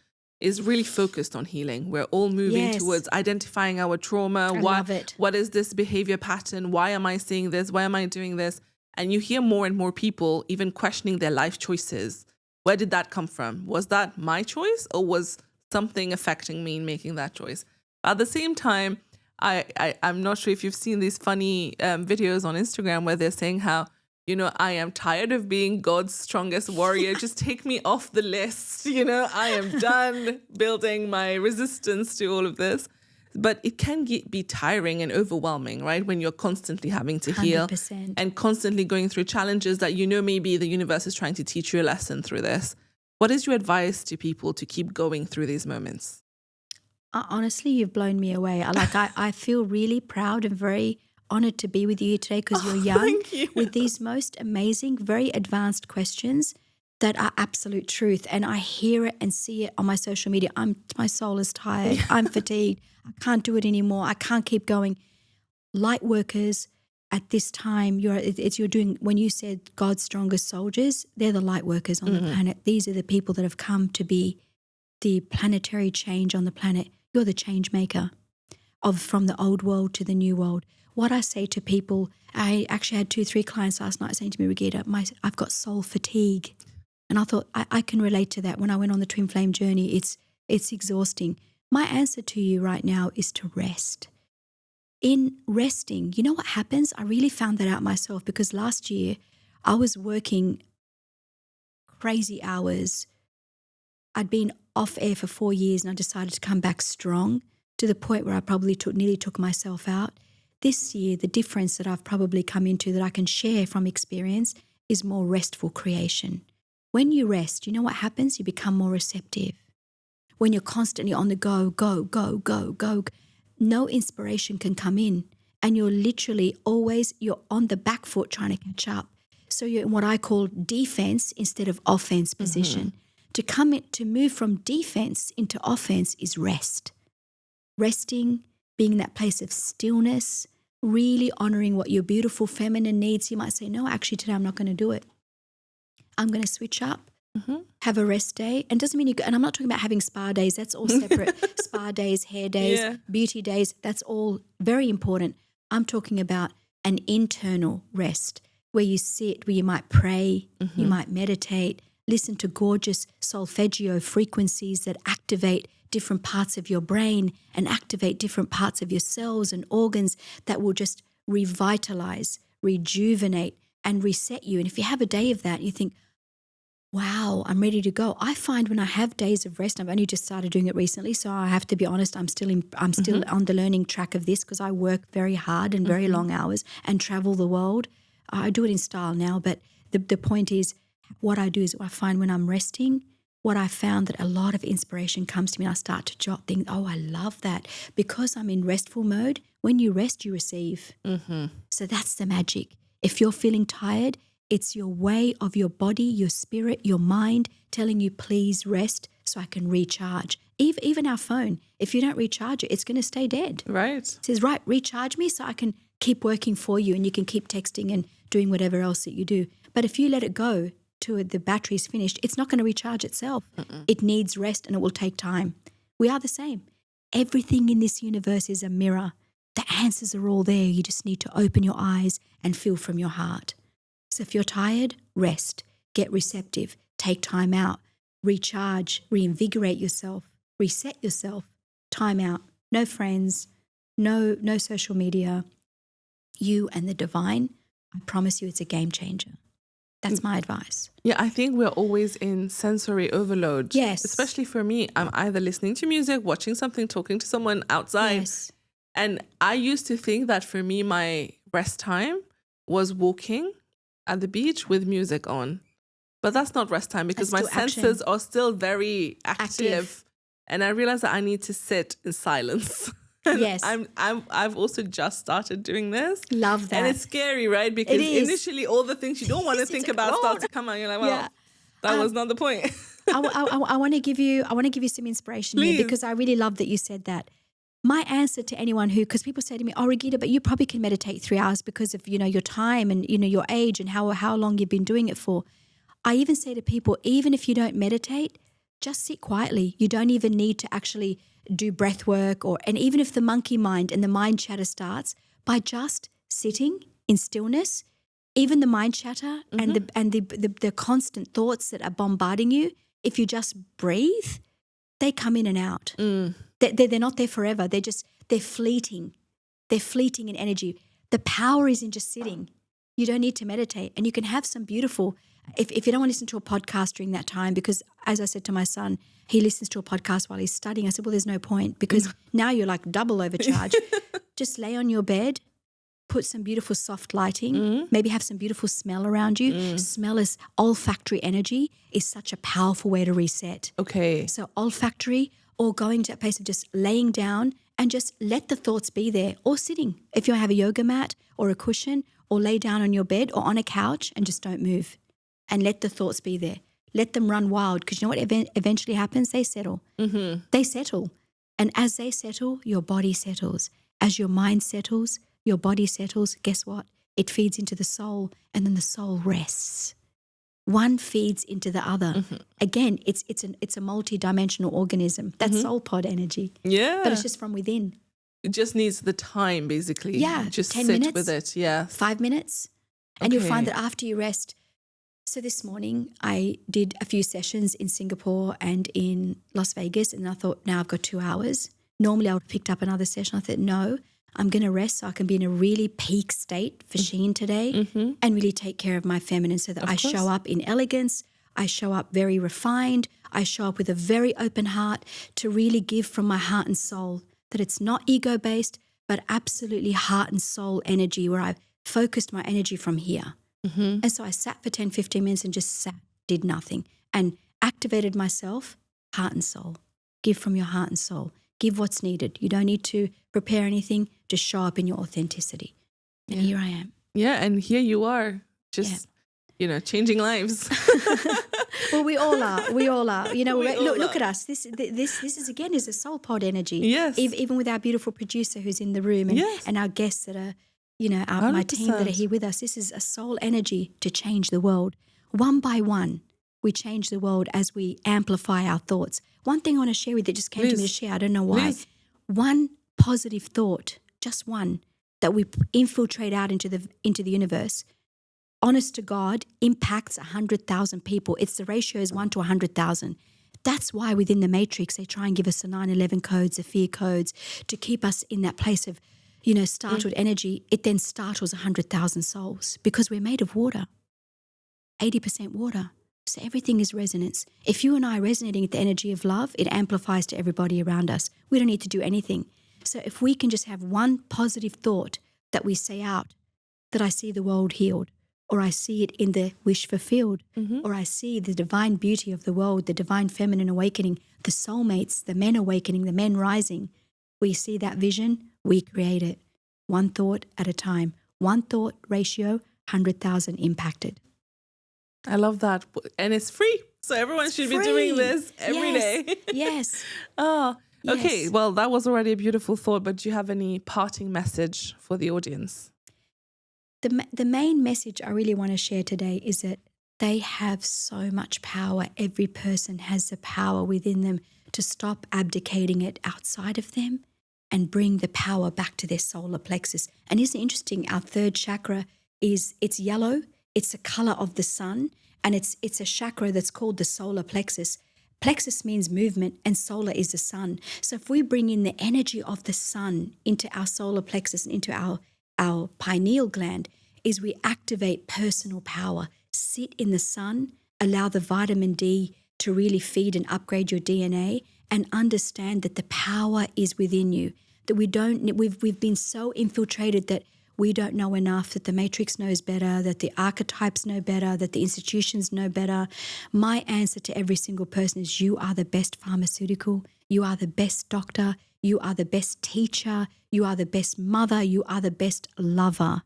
is really focused on healing. We're all moving towards identifying our trauma. I love it. What is this behavior pattern? Why am I seeing this? Why am I doing this? And you hear more and more people even questioning their life choices. Where did that come from? Was that my choice, or was something affecting me in making that choice? At the same time, I'm not sure if you've seen these funny videos on Instagram where they're saying how, I am tired of being God's strongest warrior. Just take me off the list. I am done building my resistance to all of this. But it can be tiring and overwhelming, right? When you're constantly having to heal 100%. and constantly going through challenges that, maybe the universe is trying to teach you a lesson through this. What is your advice to people to keep going through these moments? Honestly, you've blown me away. I feel really proud and very honored to be with you today because you're young Thank you. with these most amazing, very advanced questions that are absolute truth. And I hear it and see it on my social media. My soul is tired. I'm fatigued. I can't do it anymore. I can't keep going. Light workers at this time, you're doing, when you said God's strongest soldiers, they're the light workers on the planet. These are the people that have come to be the planetary change on the planet. You're the change maker from the old world to the new world. What I say to people, I actually had 2-3 clients last night saying to me, Raghida, I've got soul fatigue. And I thought I can relate to that. When I went on the Twinflame journey, it's exhausting. My answer to you right now is to rest. In resting, you know what happens? I really found that out myself because last year I was working crazy hours. I'd been off air for 4 years and I decided to come back strong to the point where I probably nearly took myself out. This year, the difference that I've probably come into that I can share from experience is more restful creation. When you rest, you know what happens? You become more receptive. When you're constantly on the go, no inspiration can come in. And you're literally always, you're on the back foot trying to catch up. So you're in what I call defense instead of offense position. To move from defense into offense is rest. Resting, being in that place of stillness, really honoring what your beautiful feminine needs. You might say, no, actually today I'm not going to do it. I'm going to switch up, have a rest day. And doesn't mean and I'm not talking about having spa days. That's all separate. Spa days, hair days, beauty days. That's all very important. I'm talking about an internal rest where you sit, where you might pray, you might meditate, listen to gorgeous solfeggio frequencies that activate different parts of your brain and activate different parts of your cells and organs that will just revitalize, rejuvenate, and reset you. And if you have a day of that, you think, wow, I'm ready to go. I find when I have days of rest, I've only just started doing it recently, so I have to be honest, I'm still on the learning track of this because I work very hard and very long hours and travel the world. I do it in style now, but the point is, what I do is I find when I'm resting, what I found that a lot of inspiration comes to me and I start to jot things, oh, I love that. Because I'm in restful mode, when you rest, you receive. So that's the magic. If you're feeling tired, it's your way of your body, your spirit, your mind telling you, please rest so I can recharge. Even our phone, if you don't recharge it, it's going to stay dead. Right. It says, right, recharge me so I can keep working for you and you can keep texting and doing whatever else that you do. But if you let it go to the battery's finished, it's not going to recharge itself. It needs rest and it will take time. We are the same. Everything in this universe is a mirror. The answers are all there. You just need to open your eyes and feel from your heart. So if you're tired, rest, get receptive, take time out, recharge, reinvigorate yourself, reset yourself, time out, no friends, no social media. You and the divine, I promise you it's a game changer. That's my advice. Yeah, I think we're always in sensory overload. Yes. Especially for me, I'm either listening to music, watching something, talking to someone outside. Yes. And I used to think that for me, my rest time was walking at the beach with music on. But that's not rest time because my senses are still very active. And I realized that I need to sit in silence. Yes. I've also just started doing this. Love that. And it's scary, right? Because initially all the things you don't want to think about start to come out. You're like, well, that was not the point. I want to give you some inspiration here because I really love that you said that. My answer to anyone because people say to me, oh, Raghida, but you probably can meditate 3 hours because of, your time and, your age and how long you've been doing it for. I even say to people, even if you don't meditate, just sit quietly. You don't even need to actually do breath work and even if the monkey mind and the mind chatter starts, by just sitting in stillness, even the mind chatter and the constant thoughts that are bombarding you, if you just breathe, they come in and out. They're not there forever. They're fleeting. They're fleeting in energy. The power is in just sitting. You don't need to meditate. And you can have some beautiful, if you don't want to listen to a podcast during that time, because as I said to my son, he listens to a podcast while he's studying. I said, well, there's no point because now you're like double overcharged. Just lay on your bed, put some beautiful soft lighting, maybe have some beautiful smell around you. Smell is olfactory energy is such a powerful way to reset. Okay. So olfactory or going to a place of just laying down and just let the thoughts be there or sitting. If you have a yoga mat or a cushion or lay down on your bed or on a couch and just don't move and let the thoughts be there. Let them run wild because you know what eventually happens? They settle. They settle. And as they settle, your body settles. As your mind settles, your body settles. Guess what? It feeds into the soul and then the soul rests. One feeds into the other. Again, it's a multi-dimensional organism. That's soul pod energy. Yeah. But it's just from within. It just needs the time, basically. Yeah. Just 10 sit minutes, with it. Yeah. 5 minutes. And you'll find that after you rest, So this morning I did a few sessions in Singapore and in Las Vegas, and I thought, now I've got 2 hours. Normally I would have picked up another session. I thought, no, I'm going to rest so I can be in a really peak state for Sheen today and really take care of my feminine so that I show up in elegance. I show up very refined. I show up with a very open heart to really give from my heart and soul, that it's not ego-based, but absolutely heart and soul energy where I've focused my energy from here. And so I sat for 10, 15 minutes and just sat, did nothing, and activated myself, heart and soul. Give from your heart and soul. Give what's needed. You don't need to prepare anything. Just show up in your authenticity. And here I am. Yeah, and here you are, just, changing lives. Well, we all are. We all are. Look at us. This is again is a soul pod energy. Yes. Even with our beautiful producer who's in the room and our guests that are, my team that are here with us. This is a soul energy to change the world. One by one, we change the world as we amplify our thoughts. One thing I want to share with you, just came to me to share. I don't know why. One positive thought, just one, that we infiltrate out into the universe, honest to God, impacts 100,000 people. It's the ratio is 1 to 100,000. That's why within the matrix, they try and give us the 9/11 codes, the fear codes, to keep us in that place of, startled energy. It then startles 100,000 souls because we're made of water, 80% water. So everything is resonance. If you and I are resonating at the energy of love, it amplifies to everybody around us. We don't need to do anything. So if we can just have one positive thought that we say out, that I see the world healed, or I see it in the wish fulfilled, or I see the divine beauty of the world, the divine feminine awakening, the soulmates, the men awakening, the men rising. We see that vision, we create it. One thought at a time. One thought ratio, 100,000 impacted. I love that. And it's free. So everyone should be doing this every day. Yes. Oh, okay. Yes. Well, that was already a beautiful thought, but do you have any parting message for the audience? The main message I really want to share today is that they have so much power. Every person has the power within them to stop abdicating it outside of them and bring the power back to their solar plexus. And isn't it interesting? Our third chakra it's yellow. It's the color of the sun, and it's a chakra that's called the solar plexus. Plexus means movement, and solar is the sun. So if we bring in the energy of the sun into our solar plexus and into our pineal gland, is we activate personal power. Sit in the sun, allow the vitamin D to really feed and upgrade your DNA, and understand that the power is within you. That we've been so infiltrated that we don't know enough, that the matrix knows better, that the archetypes know better, that the institutions know better. My answer to every single person is you are the best pharmaceutical, you are the best doctor, you are the best teacher, you are the best mother, you are the best lover,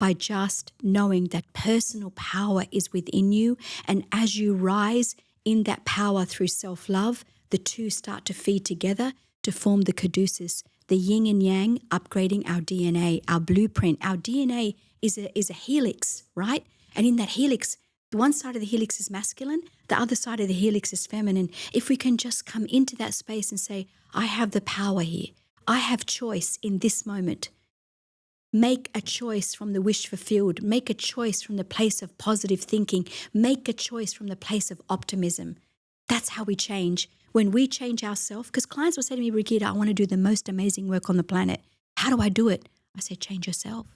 by just knowing that personal power is within you. And as you rise in that power through self-love, the two start to feed together to form the caduceus, the yin and yang, upgrading our DNA, our blueprint. Our DNA is a helix, right? And in that helix, the one side of the helix is masculine, the other side of the helix is feminine. If we can just come into that space and say, I have the power here. I have choice in this moment. Make a choice from the wish fulfilled. Make a choice from the place of positive thinking. Make a choice from the place of optimism. That's how we change. When we change ourselves, because clients will say to me, Raghida, I want to do the most amazing work on the planet. How do I do it? I say, change yourself.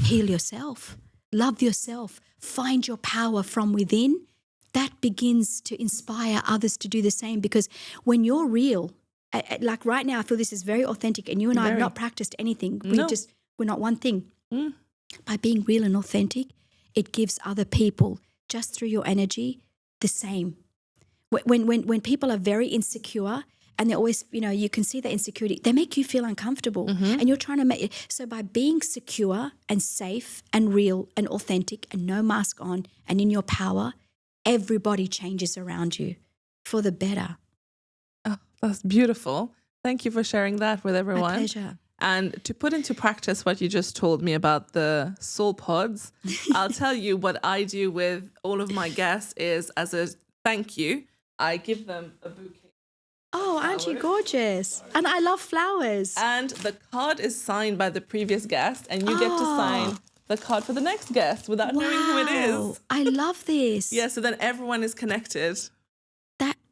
Heal yourself. Love yourself. Find your power from within. That begins to inspire others to do the same, because when you're real, like right now, I feel this is very authentic, and you and I have not practiced anything. We're not one thing. By being real and authentic, it gives other people, just through your energy, the same. When people are very insecure and they're always, you can see that insecurity, they make you feel uncomfortable. And you're trying to make it. So by being secure and safe and real and authentic and no mask on and in your power, everybody changes around you for the better. Oh, that's beautiful. Thank you for sharing that with everyone. My pleasure. And to put into practice what you just told me about the soul pods, I'll tell you what I do with all of my guests is, as a thank you, I give them a bouquet. Oh, aren't you gorgeous? And I love flowers. And the card is signed by the previous guest, and you get to sign the card for the next guest without knowing who it is. I love this. Yeah, so then everyone is connected.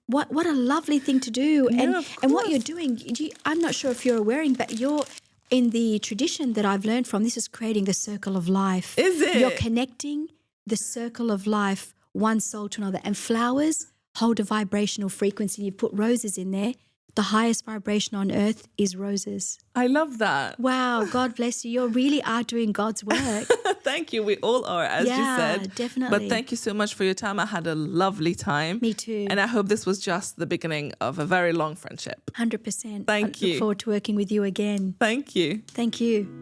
What a lovely thing to do. Yeah, and what you're doing, I'm not sure if you're aware, but you're in the tradition that I've learned from, this is creating the circle of life. Is it? You're connecting the circle of life, one soul to another. And flowers hold a vibrational frequency. You put roses in there. The highest vibration on earth is roses. I love that. Wow, God bless you. You really are doing God's work. Thank you. We all are, as you said. Yeah, definitely. But thank you so much for your time. I had a lovely time. Me too. And I hope this was just the beginning of a very long friendship. 100%. Thank you. I look forward to working with you again. Thank you. Thank you.